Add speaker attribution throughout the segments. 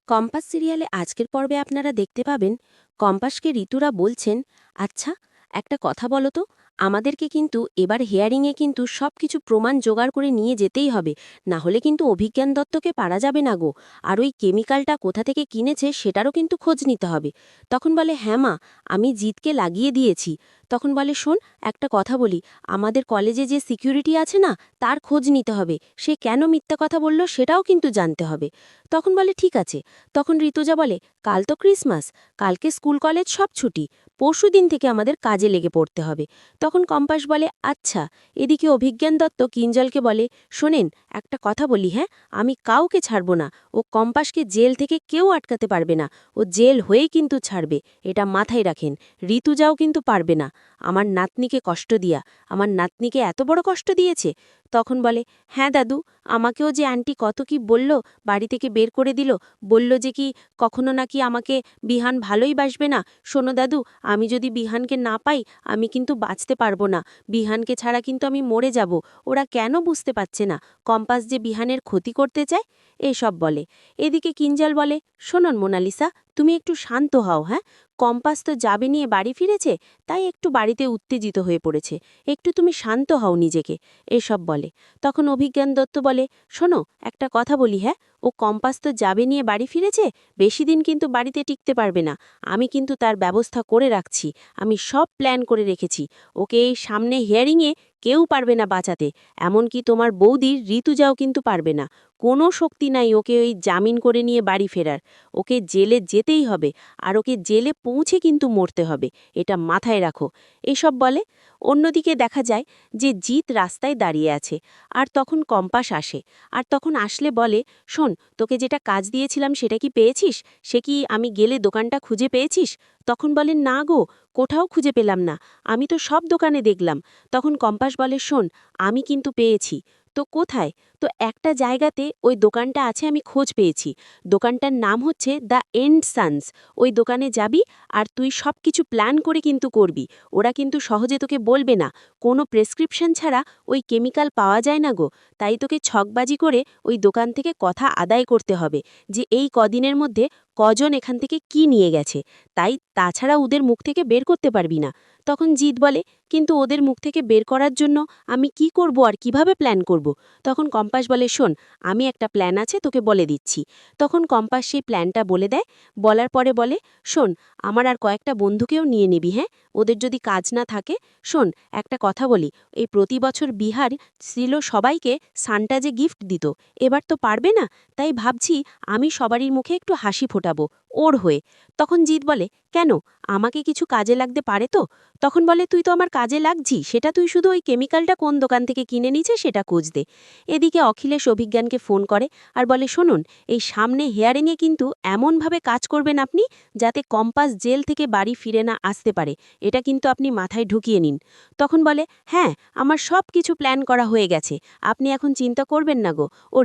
Speaker 1: Compass সিরিয়ালে আজকের পর্বে আপনারা দেখতে পাবেন কম্পাসকে ঋতুরা বলছেন, আচ্ছা একটা কথা বলো তো, আমাদেরকে কিন্তু এবার হিয়ারিংয়ে কিন্তু সব কিছু প্রমাণ জোগাড় করে নিয়ে যেতেই হবে, না হলে কিন্তু অভিজ্ঞান দত্তকে পারা যাবে না গো। আর ওই কেমিক্যালটা কোথা থেকে কিনেছে সেটারও কিন্তু খোঁজ নিতে হবে। তখন বলে, হ্যাঁ মা, আমি জিতকে লাগিয়ে দিয়েছি। তখন বলে, শোন একটা কথা বলি, আমাদের কলেজে যে সিকিউরিটি আছে না, তার খোঁজ নিতে হবে, সে কেন মিথ্যা কথা বলল সেটাও কিন্তু জানতে হবে। তখন বলে, ঠিক আছে। তখন ঋতুজা বলে, কাল তো ক্রিসমাস, কালকে স্কুল কলেজ সব ছুটি, পরশু দিন থেকে আমাদের কাজে লেগে পড়তে হবে। তখন কম্পাস বলে, আচ্ছা। এদিকে অভিজ্ঞান দত্ত কিঞ্জলকে বলে, শোনেন একটা কথা বলি, হ্যাঁ, আমি কাউকে ছাড়ব না, ও কম্পাসকে জেল থেকে কেউ আটকাতে পারবে না, ও জেল হয়েই কিন্তু ছাড়বে, এটা মাথায় রাখেন। ঋতুজাও কিন্তু পারবে না আমার নাতনিকে কষ্ট দিয়া, আমার নাতনিকে এত বড় কষ্ট দিয়েছে। তখন বলে, হ্যাঁ দাদু, আমাকেও যে আন্টি কত কি বলল, বাড়ি থেকে বের করে দিল, বলল যে কি কখনো নাকি আমাকে বিহান ভালোই বাসবে না। শোনো দাদু, আমি যদি বিহানকে না পাই আমি কিন্তু বাঁচতে পারবো না, বিহানকে ছাড়া কিন্তু আমি মরে যাব। ওরা কেন বুঝতে পারছে না কম্পাস যে বিহানের ক্ষতি করতে চায়? এসব বলে। এদিকে কিঞ্জাল বলে, শোনন মোনালিসা, তুমি একটু শান্ত হও, হ্যাঁ, কম্পাস তো যাবে নিয়ে বাড়ি ফিরেছে, তাই একটু বাড়িতে উত্তেজিত হয়ে পড়েছে, একটু তুমি শান্ত হও নিজেকে, এসব বলে। তখন অভিজ্ঞান দত্ত বলে, শোনো একটা কথা বলি, হ্যাঁ, ও কম্পাস তো যাবে নিয়ে বাড়ি ফিরেছে, বেশি দিন কিন্তু বাড়িতে টিকতে পারবে না, আমি কিন্তু তার ব্যবস্থা করে রাখছি, আমি সব প্ল্যান করে রেখেছি, ওকে এই সামনে হিয়ারিংয়ে কেউ পারবে না বাঁচাতে, এমনকি তোমার বৌদির ঋতুজাও কিন্তু পারবে না, কোনো শক্তি নাই ওকে ওই জামিন করে নিয়ে বাড়ি ফেরার, ওকে জেলে যেতেই হবে, আর ওকে জেলে পৌঁছে কিন্তু মরতে হবে, এটা মাথায় রাখো, এসব বলে। অন্যদিকে দেখা যায় যে জিত রাস্তায় দাঁড়িয়ে আছে, আর তখন কম্পাস আসে, আর তখন আসলে বলে, শোন, তোকে যেটা কাজ দিয়েছিলাম সেটা কি পেয়েছিস? সে কি আমি গেলে দোকানটা খুঁজে পেয়েছিস? তখন বলে, না গো, কোথাও খুঁজে পেলাম না, আমি তো সব দোকানে দেখলাম। তখন কম্পাস বলে, শোন, আমি কিন্তু পেয়েছি। তো কোথায়? তো একটা জায়গাতে ওই দোকানটা আছে, আমি খোঁজ পেয়েছি, দোকানটার নাম হচ্ছে দ্য এন্ড সানস। ওই দোকানে যাবি, আর তুই সব কিছু প্ল্যান করে কিন্তু করবি, ওরা কিন্তু সহজে তোকে বলবে না, কোনো প্রেসক্রিপশন ছাড়া ওই কেমিক্যাল পাওয়া যায় না গো, তাই তোকে ছকবাজি করে ওই দোকান থেকে কথা আদায় করতে হবে যে এই কদিনের মধ্যে কজন এখান থেকে কি নিয়ে গেছে, তাই তাছাড়া ওদের মুখ থেকে বের করতে পারবি না। তখন জিত বলে, কিন্তু ওদের মুখ থেকে বের করার জন্য আমি কি করব আর কিভাবে প্ল্যান করব? তখন কম্পাস বলে, শোন, আমি একটা প্ল্যান আছে তোকে বলে দিচ্ছি। তখন কম্পাস সেই প্ল্যানটা বলে দেয়, বলার পরে বলে, শোন, আমার আর কয়েকটা বন্ধুকেও নিয়ে নিবি, হ্যাঁ, ওদের যদি কাজ না থাকে। শোন একটা কথা বলি, এই প্রতি বছর বিহার ছিল সবাইকে সান্টা যে গিফট দিত, এবার তো পারবে না, তাই ভাবছি আমি সবারই মুখে একটু হাসি ফোটাবো ওর হয়ে। তখন জিত বলে, কেন, আমাকে কিছু কাজে লাগতে পারে তো? তখন বলে, তুই তো আমার কাজে লাগছি, সেটা তুই শুধু ওই কেমিক্যালটা কোন দোকান থেকে কিনে নিছে সেটা খোঁজ দে। এদিকে অখিলেশ অভিজ্ঞানকে ফোন করে আর বলে, শুনুন, এই সামনে হিয়ারিংয়ে কিন্তু এমনভাবে কাজ করবেন আপনি যাতে কম্পাস জেল থেকে বাড়ি ফিরে না আসতে পারে, এটা কিন্তু আপনি মাথায় ঢুকিয়ে নিন। তখন বলে, হ্যাঁ, আমার সব কিছু প্ল্যান করা হয়ে গেছে, আপনি এখন চিন্তা করবেন না গো, ও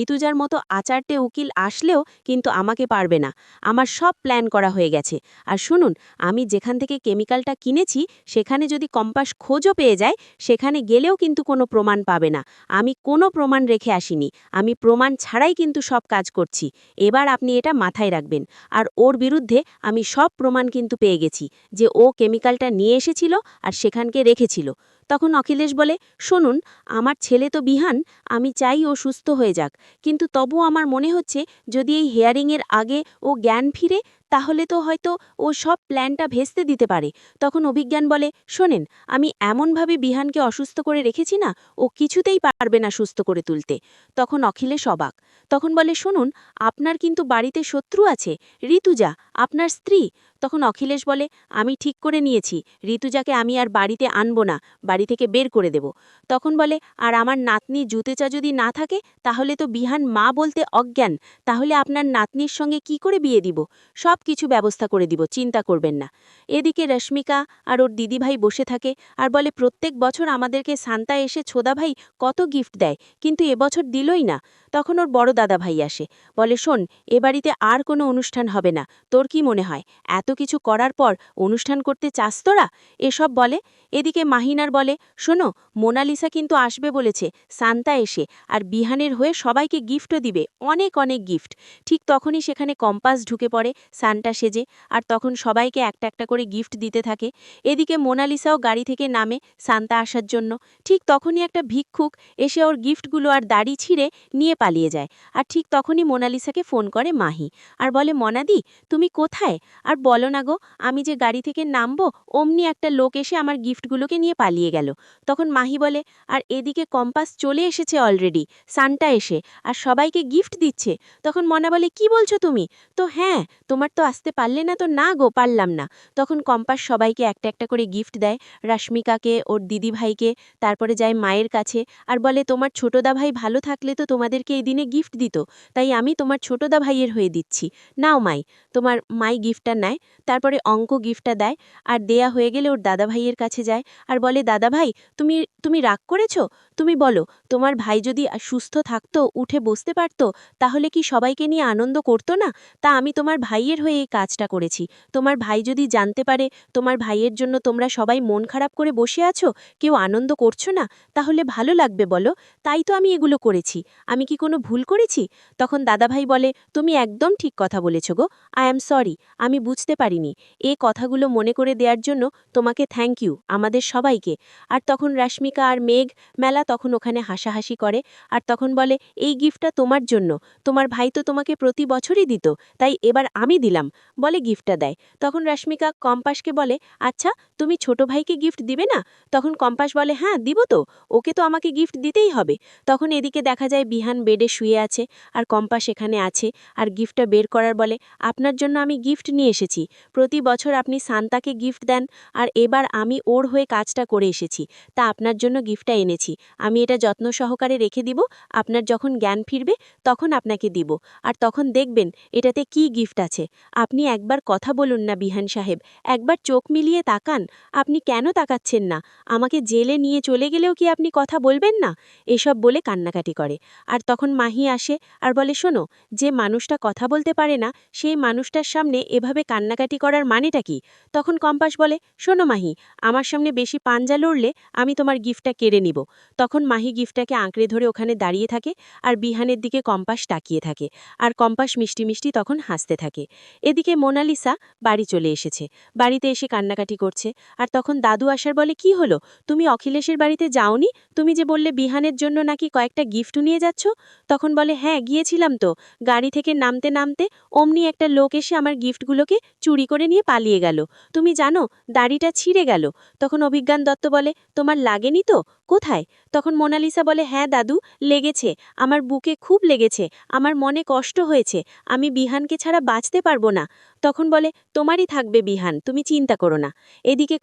Speaker 1: ঋতুজার মতো আচারটে উকিল আসলেও কিন্তু আমাকে পারবে না, আমার সব প্ল্যান করা হয়ে গেছে। আর শুনুন, আমি যেখান থেকে কেমিক্যালটা কিনেছি সেখানে যদি কম্পাস খোঁজও পেয়ে যায়, সেখানে গেলেও কিন্তু কোনো প্রমাণ পাবে না, আমি কোনো প্রমাণ রেখে আসিনি, আমি প্রমাণ ছাড়াই কিন্তু সব কাজ করছি, এবার আপনি এটা মাথায় রাখবেন। আর ওর বিরুদ্ধে আমি সব প্রমাণ কিন্তু পেয়ে গেছি যে ও কেমিক্যালটা নিয়ে এসেছিল আর সেখানকে রেখেছিল। তখন অখিলেশ বলে, শুনুন, আমার ছেলে তো বিহান, আমি চাই ও সুস্থ হয়ে যাক, কিন্তু তবু আমার মনে হচ্ছে যদি এই হিয়ারিংয়ের আগে ও জ্ঞান ফিরে, তাহলে তো হয়তো ও সব প্ল্যানটা ভেস্তে দিতে পারে। তখন অভিজ্ঞান বলে, শোনেন, আমি এমনভাবে বিহানকে অসুস্থ করে রেখেছি না, ও কিছুতেই পারবে না সুস্থ করে তুলতে। তখন অখিলেশ অবাক। তখন বলে, শুনুন, আপনার কিন্তু বাড়িতে শত্রু আছে, ঋতুজা, আপনার স্ত্রী। তখন অখিলেশ বলে, আমি ঠিক করে নিয়েছি, ঋতুজাকে আমি আর বাড়িতে আনবো না, বাড়ি থেকে বের করে দেব। তখন বলে, আর আমার নাতনি জুতেচা যদি না থাকে, তাহলে তো বিহান মা বলতে অজ্ঞান, তাহলে আপনার নাতনির সঙ্গে কি করে বিয়ে দিব? সব কিছু ব্যবস্থা করে দিব, চিন্তা করবেন না। এদিকে রশ্মিকা আর ওর দিদিভাই বসে থাকে আর বলে, প্রত্যেক বছর আমাদেরকে সান্তা এসে ছোদা ভাই কত গিফট দেয়, কিন্তু এবছর দিলই না। তখন ওর বড় দাদা ভাই আসে, বলে শোন, এ বাড়িতে আর কোনো অনুষ্ঠান হবে না, তোর কি মনে হয় এত কিছু করার পর অনুষ্ঠান করতে চাস তোরা? এসব বলে। এদিকে মাহিনার বলে, শোনো, মোনালিসা কিন্তু আসবে বলেছে, সান্তা এসে, আর বিহানের হয়ে সবাইকে গিফটও দিবে, অনেক অনেক গিফট। ঠিক তখনই সেখানে কম্পাস ঢুকে পড়ে সান্টা সেজে, আর তখন সবাইকে একটা একটা করে গিফট দিতে থাকে। এদিকে মোনালিসাও গাড়ি থেকে নামে সান্তা আসার জন্য। ঠিক তখনই একটা ভিক্ষুক এসে ওর গিফটগুলো আর দাড়ি ছিঁড়ে নিয়ে পালিয়ে যায়। আর ঠিক তখনই মোনালিসাকে ফোন করে মাহি, আর বলে, মনাদি তুমি কোথায়? আর বলো না গো, আমি যে গাড়ি থেকে নামবো অমনি একটা লোক এসে আমার গিফটগুলোকে নিয়ে পালিয়ে গেল। তখন মাহি বলে, আর এদিকে কম্পাস চলে এসেছে অলরেডি, সান্টা এসে, আর সবাইকে গিফট দিচ্ছে। তখন মনা বলে, কি বলছো তুমি? তো হ্যাঁ, তোমার তো আসতে পারলে না, তো না গো, পারলাম না। তখন কম্পাস সবাইকে একটা একটা করে গিফট দেয়, রাশ্মিকাকে, ওর দিদি ভাইকে, তারপরে যায় মায়ের কাছে আর বলে, তোমার ছোটদা ভাই ভালো থাকলে তো তোমাদেরকে এই দিনে গিফট দিত, তাই আমি তোমার ছোটদা ভাইয়ের হয়ে দিচ্ছি, নাও মাই। তোমার মাই গিফটটা নেয়, তারপরে অঙ্ক গিফটটা দেয়, আর দেয়া হয়ে গেলে ওর দাদা ভাইয়ের কাছে যায় আর বলে, দাদা ভাই তুমি তুমি রাগ করেছো? তুমি বলো, তোমার ভাই যদি সুস্থ থাকতো, উঠে বসতে পারতো, তাহলে কি সবাইকে নিয়ে আনন্দ করতো না? তা আমি তোমার ভাইয়ের হয়ে এই কাজটা করেছি। তোমার ভাই যদি জানতে পারে তোমার ভাইয়ের জন্য তোমরা সবাই মন খারাপ করে বসে আছো, কেউ আনন্দ করছো না, তাহলে ভালো লাগবে বলো? তাই তো আমি এগুলো করেছি। আমি কি কোনো ভুল করেছি? তখন দাদাভাই বলে, তুমি একদম ঠিক কথা বলেছো গো, আই অ্যাম সরি, আমি বুঝতে পারিনি। এই কথাগুলো মনে করে দেওয়ার জন্য তোমাকে থ্যাংক ইউ, আমাদের সবাইকে। আর তখন রাশ্মিকা আর মেঘ মেলা তখন ওখানে হাসাহাসি করে, আর তখন বলে, এই গিফটটা তোমার জন্য, তোমার ভাই তো তোমাকে প্রতি বছরই দিত, তাই এবার আমি দিলাম, বলে গিফটটা দেয়। তখন রাশ্মিকা কম্পাসকে বলে, আচ্ছা তুমি ছোট ভাইকে গিফট দিবে না? তখন কম্পাস বলে, হ্যাঁ দিব তো, ওকে তো আমাকে গিফট দিতেই হবে। তখন এদিকে দেখা যায় বিহান বেডে শুয়ে আছে, আর কম্পাস এখানে আছে, আর গিফটটা বের করার বলে, আপনার জন্য আমি গিফট নিয়ে এসেছি। প্রতি বছর আপনি সান্তাকে গিফট দেন, আর এবার আমি ওর হয়ে কাজটা করে এসেছি, তা আপনার জন্য গিফটটা এনেছি। আমি এটা যত্ন সহকারে রেখে দিব, আপনার যখন জ্ঞান ফিরবে তখন আপনাকে দিব, আর তখন দেখবেন এটাতে কি গিফট আছে। আপনি একবার কথা বলুন না বিহান সাহেব, একবার চোখ মিলিয়ে তাকান। আপনি কেন তাকাচ্ছেন না? আমাকে জেলে নিয়ে চলে গেলেও কি আপনি কথা বলবেন না? এসব বলে কান্নাকাটি করে। আর তখন মাহি আসে আর বলে, শোনো, যে মানুষটা কথা বলতে পারে না সেই মানুষটার সামনে এভাবে কান্নাকাটি করার মানেটা কি? তখন কম্পাস বলে, শোনো মাহি, আমার সামনে বেশি পাঞ্জা লড়লে আমি তোমার গিফটটা কেড়ে নিব। তখন মাহি গিফটটাকে আঁকড়ে ধরে ওখানে দাঁড়িয়ে থাকে, আর বিহানের দিকে কম্পাস তাকিয়ে থাকে, আর কম্পাস মিষ্টি মিষ্টি তখন হাসতে থাকে। এদিকে মোনালিসা বাড়ি চলে এসেছে, বাড়িতে এসে কান্নাকাটি করছে। আর তখন দাদু আসার বলে, কি হলো, তুমি অখিলেশের বাড়িতে যাওনি? তুমি যে বললে বিহানের জন্য নাকি কয়েকটা গিফট নিয়ে যাচ্ছ? তখন বলে, হ্যাঁ গিয়েছিলাম তো, গাড়ি থেকে নামতে নামতে অমনি একটা লোক এসে আমার গিফটগুলোকে চুরি করে নিয়ে পালিয়ে গেল। তুমি জানো, দাড়িটা ছিঁড়ে গেল। তখন অভিজ্ঞান দত্ত বলে, তোমার লাগেনি তো? কোথায়? তখন মোনালিসা বলে, হ্যাঁ দাদু, লেগেছে, আমার বুকে খুব লেগেছে, আমার মনে কষ্ট হয়েছে, আমি বিহানকে ছাড়া বাঁচতে পারবো না। তখন বলে, তোমারই থাকবে বিহান, তুমি চিন্তা করো না। এদিকে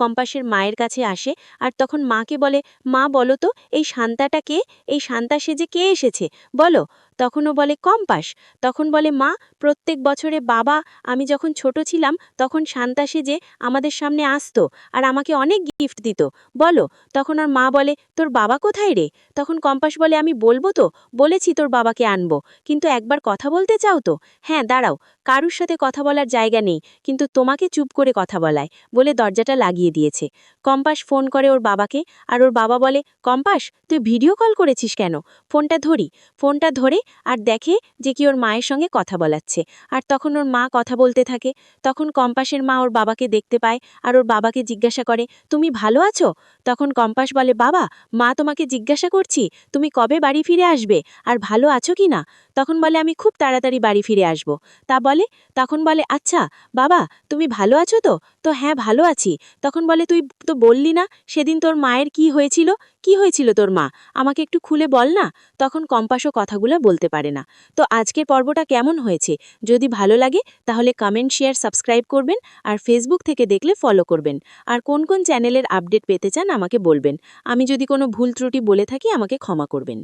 Speaker 1: কম্পাসের মায়ের কাছে আসে, আর তখন মাকে বলে, মা বলো তো, এই শান্তাটা কে? এই শান্তা সেজে কে এসেছে বলো? তখনও বলে কম্পাস। তখন বলে, মা, প্রত্যেক বছরে বাবা, আমি যখন ছোট ছিলাম তখন শান্তা সেজে আমাদের সামনে আসতো আর আমাকে অনেক গিফট দিত, বলো। তখন ওর মা বলে, তোর বাবা কোথায় রে? তখন কম্পাস বলে, আমি বলবো তো, বলেছি তোর বাবাকে আনবো, কিন্তু একবার কথা বলতে চাও তো? হ্যাঁ দাঁড়াও, কারুর সাথে কথা বলার জায়গা নেই, কিন্তু তোমাকে চুপ করে কথা বলায়, বলে দরজাটা লাগিয়ে দিয়েছে। কম্পাস ফোন করে ওর বাবাকে, আর ওর বাবা বলে, কম্পাস তুই ভিডিও কল করেছিস কেন? ফোনটা ধরে আর দেখে যে কি ওর মায়ের সঙ্গে কথা বলাচ্ছে। আর তখন ওর মা কথা বলতে থাকে। তখন কম্পাসের মা ওর বাবাকে দেখতে পায়, আর ওর বাবাকে জিজ্ঞাসা করে, তুমি ভালো আছো? তখন কম্পাস বলে, বাবা, মা তোমাকে জিজ্ঞাসা করছি তুমি কবে বাড়ি ফিরে আসবে, আর ভালো আছো কি না? তখন বলে, আমি খুব তাড়াতাড়ি বাড়ি ফিরে আসব। তখন বলে, আচ্ছা বাবা, তুমি ভালো আছো তো? তো হ্যাঁ ভালো আছি। তখন বলে, তুই তো বললি না সেদিন তোর মায়ের কি হয়েছিল? কি হয়েছিল তোর মা, আমাকে একটু খুলে বল না। তখন কম্পাসও কথাগুলো বলতে পারে না। তো আজকের পর্বটা কেমন হয়েছে? যদি ভালো লাগে তাহলে কমেন্ট, শেয়ার, সাবস্ক্রাইব করবেন, আর ফেসবুক থেকে দেখলে ফলো করবেন। আর কোন কোন চ্যানেলের আপডেট পেতে চান আমাকে বলবেন। আমি যদি কোনো ভুল ত্রুটি বলে থাকি আমাকে ক্ষমা করবেন।